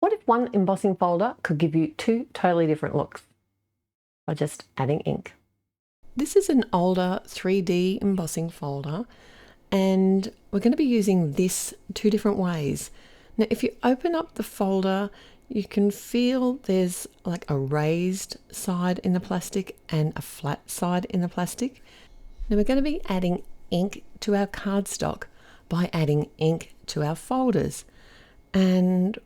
What if one embossing folder could give you two totally different looks by just adding ink? This is an older 3D embossing folder, and we're going to be using this two different ways. Now, if you open up the folder, you can feel there's like a raised side in the plastic and a flat side in the plastic. Now we're going to be adding ink to our cardstock by adding ink to our folders. And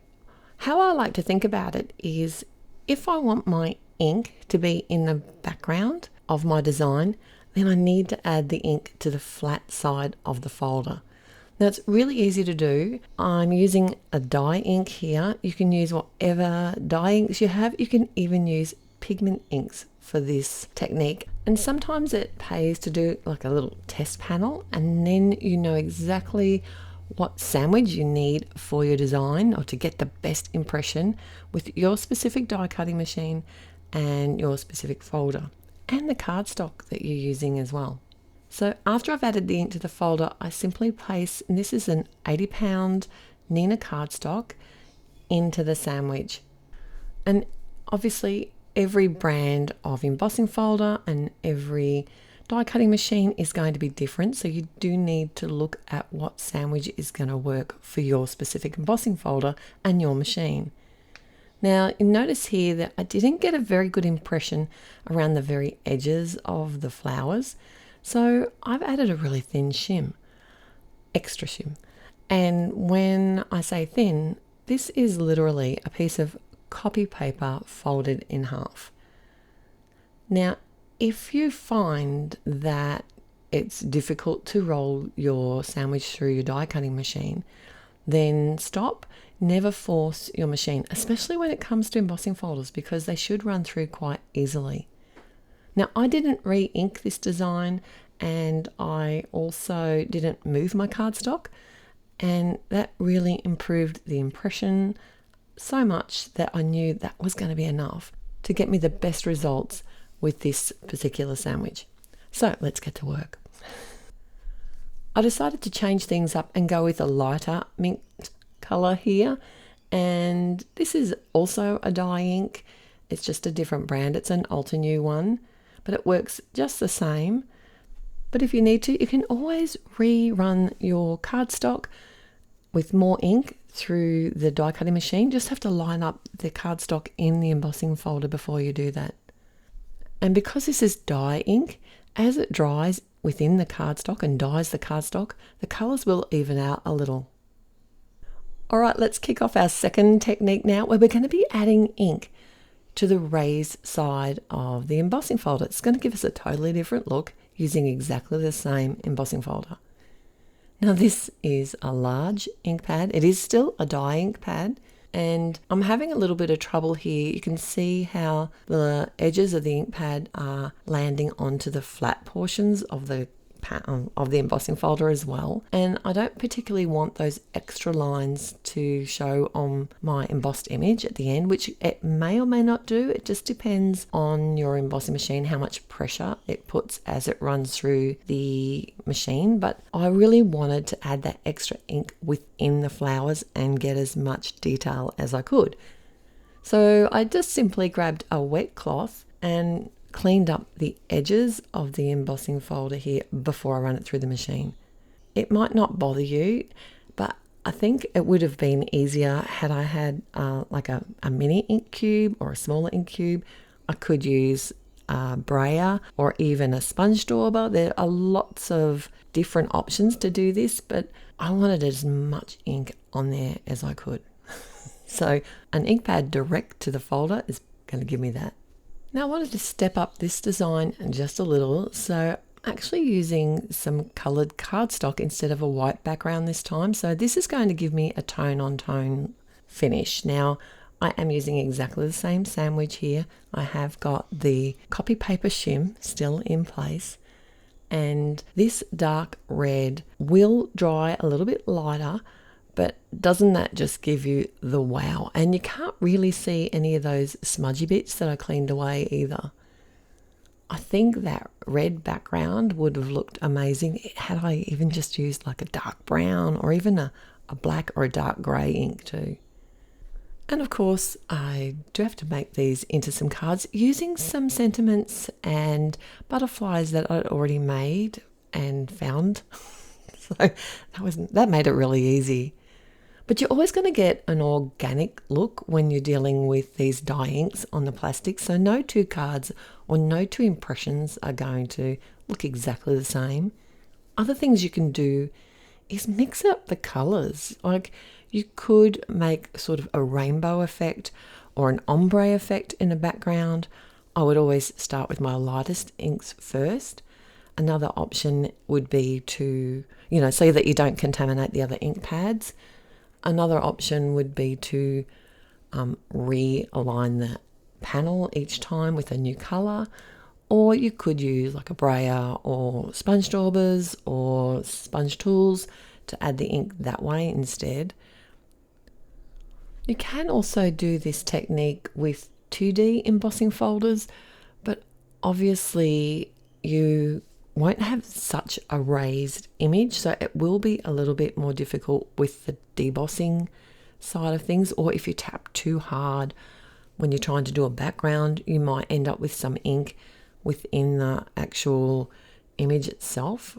how I like to think about it is, if I want my ink to be in the background of my design, then I need to add the ink to the flat side of the folder. Now it's really easy to do. I'm using a dye ink here. You can use whatever dye inks you have. You can even use pigment inks for this technique. And sometimes it pays to do like a little test panel, and then you know exactly what sandwich you need for your design, or to get the best impression with your specific die cutting machine and your specific folder and the cardstock that you're using as well. So after I've added the ink to the folder, I simply place, and this is an 80-pound Nina cardstock, into the sandwich. And obviously every brand of embossing folder and every die cutting machine is going to be different, so you do need to look at what sandwich is going to work for your specific embossing folder and your machine. Now you notice here that I didn't get a very good impression around the very edges of the flowers, so I've added a really thin shim, extra shim. And when I say thin, this is literally a piece of copy paper folded in half. Now if you find that it's difficult to roll your sandwich through your die cutting machine, then stop. Never force your machine, especially when it comes to embossing folders, because they should run through quite easily. Now I didn't re-ink this design, and I also didn't move my cardstock, and that really improved the impression so much that I knew that was going to be enough to get me the best results with this particular sandwich. So let's get to work. I decided to change things up and go with a lighter mint color here, and this is also a dye ink. It's just a different brand. It's an Altenew one, but it works just the same. But if you need to, you can always rerun your cardstock with more ink through the die cutting machine. Just have to line up the cardstock in the embossing folder before you do that. And because this is dye ink, as it dries within the cardstock and dyes the cardstock, the colors will even out a little. All right, let's kick off our second technique now, where we're going to be adding ink to the raised side of the embossing folder. It's going to give us a totally different look using exactly the same embossing folder. Now this is a large ink pad. It is still a dye ink pad, and I'm having a little bit of trouble here. You can see how the edges of the ink pad are landing onto the flat portions of the embossing folder as well, and I don't particularly want those extra lines to show on my embossed image at the end, which it may or may not do. It just depends on your embossing machine, how much pressure it puts as it runs through the machine. But I really wanted to add that extra ink within the flowers and get as much detail as I could. So I just simply grabbed a wet cloth and cleaned up the edges of the embossing folder here before I run it through the machine. It might not bother you, but I think it would have been easier had I had like a mini ink cube or a smaller ink cube. I could use a brayer or even a sponge dauber. There are lots of different options to do this, but I wanted as much ink on there as I could. So an ink pad direct to the folder is going to give me that. Now I wanted to step up this design just a little, so I'm actually using some coloured cardstock instead of a white background this time. So this is going to give me a tone-on-tone finish. Now I am using exactly the same sandwich here. I have got the copy paper shim still in place, and this dark red will dry a little bit lighter, but doesn't that just give you the wow? And you can't really see any of those smudgy bits that I cleaned away either. I think that red background would have looked amazing had I even just used like a dark brown or even a black or a dark grey ink too. And of course, I do have to make these into some cards using some sentiments and butterflies that I'd already made and found. So that made it really easy. But you're always going to get an organic look when you're dealing with these dye inks on the plastic. So no two cards or no two impressions are going to look exactly the same. Other things you can do is mix up the colors. Like you could make sort of a rainbow effect or an ombre effect in the background. I would always start with my lightest inks first. Another option would be to, so that you don't contaminate the other ink pads. Another option would be to realign the panel each time with a new color, or you could use like a brayer or sponge daubers or sponge tools to add the ink that way instead. You can also do this technique with 2D embossing folders, but obviously you won't have such a raised image, so it will be a little bit more difficult with the debossing side of things, or if you tap too hard when you're trying to do a background, you might end up with some ink within the actual image itself.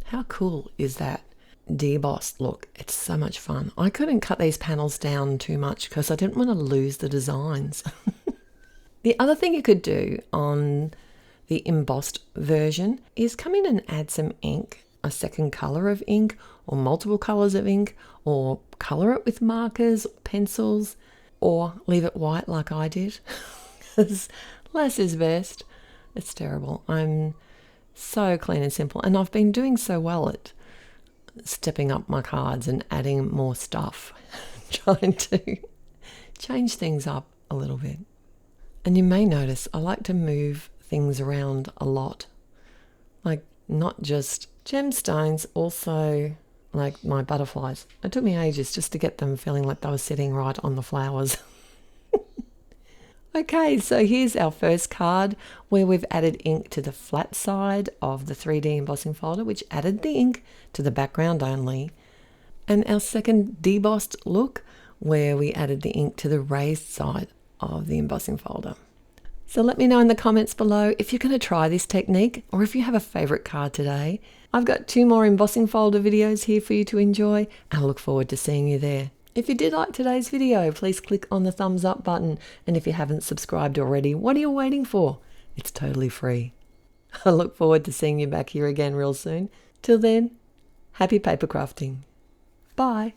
How cool is that debossed look? It's so much fun. I couldn't cut these panels down too much because I didn't want to lose the designs. The other thing you could do on the embossed version is come in and add some ink, a second color of ink or multiple colors of ink, or color it with markers, pencils, or leave it white like I did, because less is best. It's terrible. I'm so clean and simple, and I've been doing so well at stepping up my cards and adding more stuff, trying to change things up a little bit. And you may notice I like to move things around a lot, like not just gemstones, also like my butterflies. It took me ages just to get them feeling like they were sitting right on the flowers. Okay, so here's our first card where we've added ink to the flat side of the 3D embossing folder, which added the ink to the background only. And our second debossed look where we added the ink to the raised side of the embossing folder. So let me know in the comments below if you're going to try this technique or if you have a favorite card today. I've got 2 more embossing folder videos here for you to enjoy, and I look forward to seeing you there. If you did like today's video, please click on the thumbs up button. And if you haven't subscribed already, what are you waiting for? It's totally free. I look forward to seeing you back here again real soon. Till then, happy paper crafting. Bye.